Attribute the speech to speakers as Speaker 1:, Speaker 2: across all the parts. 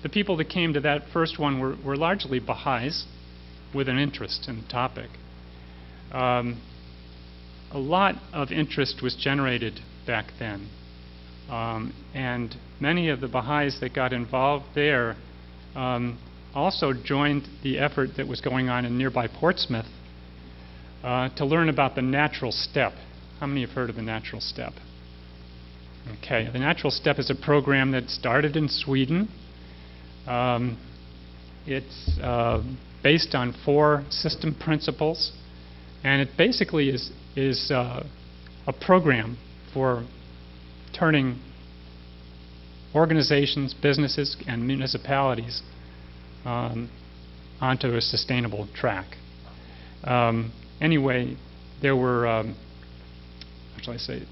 Speaker 1: the people that came to that first one were largely Baha'is with an interest in the topic. A lot of interest was generated back then. And many of the Baha'is that got involved there also joined the effort that was going on in nearby Portsmouth to learn about the natural step. How many have heard of the natural step? Okay, the natural step is a program that started in Sweden. It's based on 4 system principles, and it basically is a program for turning organizations, businesses, and municipalities onto a sustainable track. Anyway, there were, how shall I say,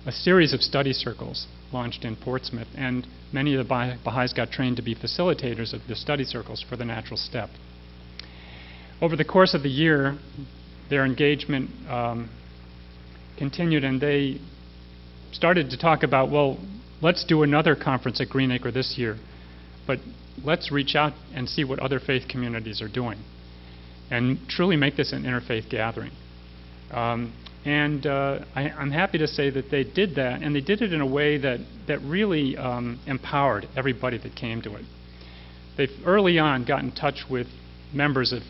Speaker 1: a series of study circles launched in Portsmouth, and many of the Baha'is got trained to be facilitators of the study circles for the natural step. Over the course of the year, their engagement continued, and they started to talk about, well, let's do another conference at Greenacre this year, but let's reach out and see what other faith communities are doing and truly make this an interfaith gathering. I'm happy to say that they did that, and they did it in a way that really empowered everybody that came to it. They early on got in touch with members of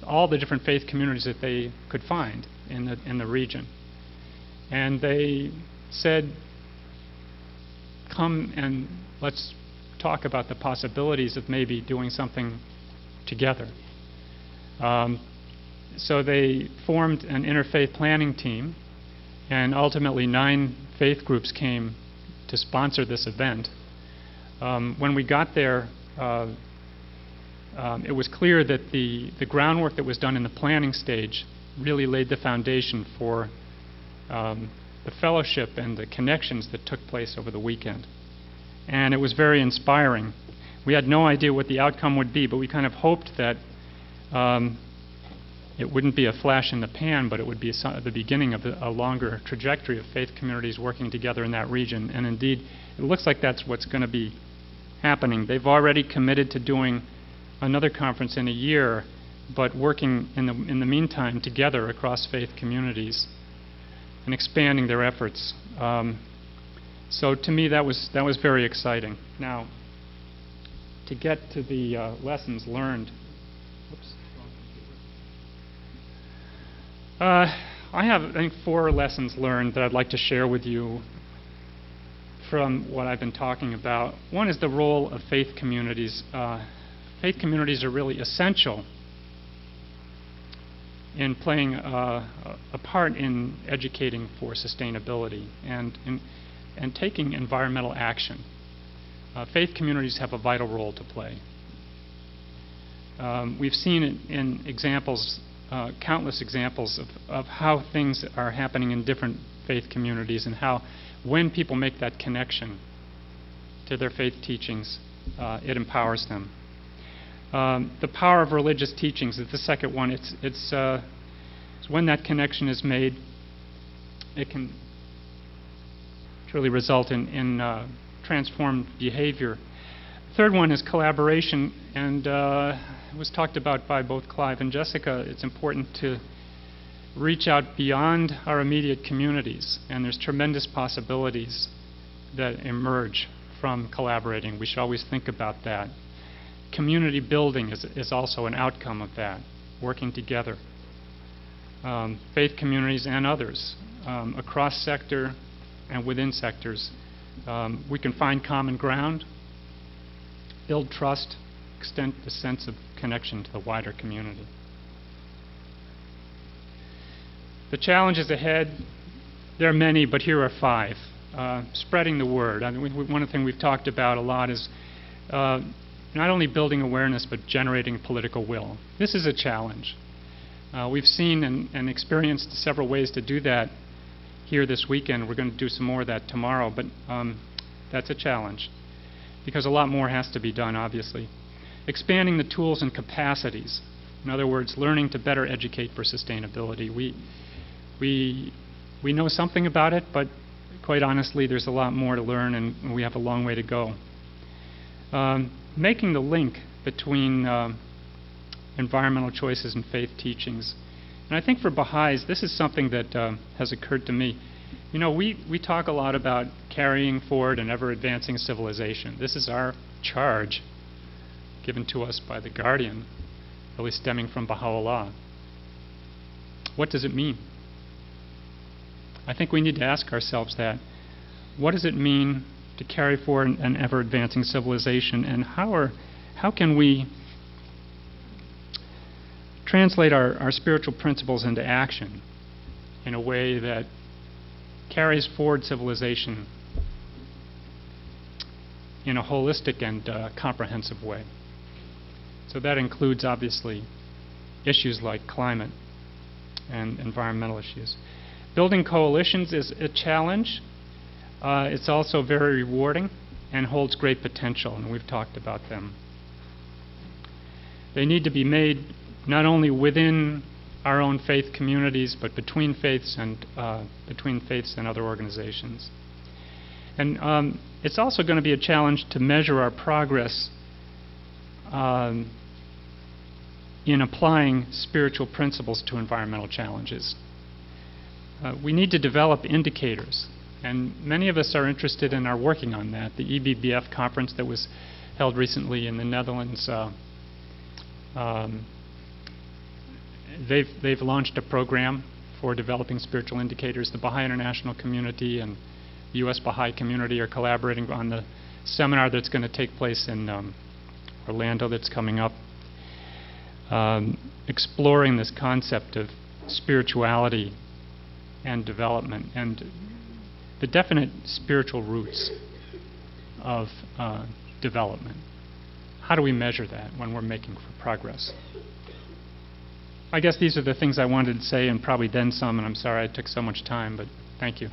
Speaker 1: all the different faith communities that they could find in the region. And they said, come and let's talk about the possibilities of maybe doing something together. So they formed an interfaith planning team, and ultimately 9 faith groups came to sponsor this event. When we got there, it was clear that the groundwork that was done in the planning stage really laid the foundation for the fellowship and the connections that took place over the weekend. And it was very inspiring. We had no idea what the outcome would be, but we kind of hoped that it wouldn't be a flash in the pan, but it would be the beginning of a longer trajectory of faith communities working together in that region. And indeed, it looks like that's what's going to be happening. They've already committed to doing another conference in a year, but working in the meantime together across faith communities and expanding their efforts. So to me, that was very exciting. Now, to get to the lessons learned. Whoops. I have, I think, 4 lessons learned that I'd like to share with you from what I've been talking about. One is the role of faith communities. Faith communities are really essential in playing a part in educating for sustainability and taking environmental action. Faith communities have a vital role to play. We've seen it in examples, countless examples of how things are happening in different faith communities, and how when people make that connection to their faith teachings, it empowers them. The power of religious teachings is the second one. It's when that connection is made, it can truly result in transformed behavior. The third one is collaboration, and it was talked about by both Clive and Jessica. It's important to reach out beyond our immediate communities, and there's tremendous possibilities that emerge from collaborating. We should always think about that. Community building is also an outcome of that, working together. Faith communities and others, across sector and within sectors. We can find common ground, build trust, extend the sense of connection to the wider community. The challenges ahead, there are many, but here are 5. Spreading the word. One of the things we've talked about a lot is not only building awareness, but generating political will. This is a challenge. We've seen and experienced several ways to do that here this weekend. We're going to do some more of that tomorrow, but that's a challenge because a lot more has to be done, obviously. Expanding the tools and capacities. In other words, learning to better educate for sustainability. We know something about it, but quite honestly, there's a lot more to learn, and we have a long way to go. making the link between environmental choices and faith teachings. And I think for Baha'is, this is something that has occurred to me. You know, we talk a lot about carrying forward an ever-advancing civilization. This is our charge given to us by the Guardian, really stemming from Baha'u'llah. What does it mean? I think we need to ask ourselves that. What does it mean to carry forward an ever-advancing civilization, and how can we translate our spiritual principles into action in a way that carries forward civilization in a holistic and comprehensive way? So that includes, obviously, issues like climate and environmental issues. Building coalitions is a challenge. It's also very rewarding and holds great potential, and we've talked about them. They need to be made not only within our own faith communities, but between faiths and other organizations. And it's also going to be a challenge to measure our progress in applying spiritual principles to environmental challenges. We need to develop indicators, and many of us are interested and are working on that. The EBBF conference that was held recently in the Netherlands, they've launched a program for developing spiritual indicators. The Baha'i International Community and the U.S. Baha'i community are collaborating on the seminar that's going to take place in Orlando that's coming up, exploring this concept of spirituality and development and the definite spiritual roots of development. How do we measure that when we're making progress? I guess these are the things I wanted to say, and probably then some, and I'm sorry I took so much time, but thank you.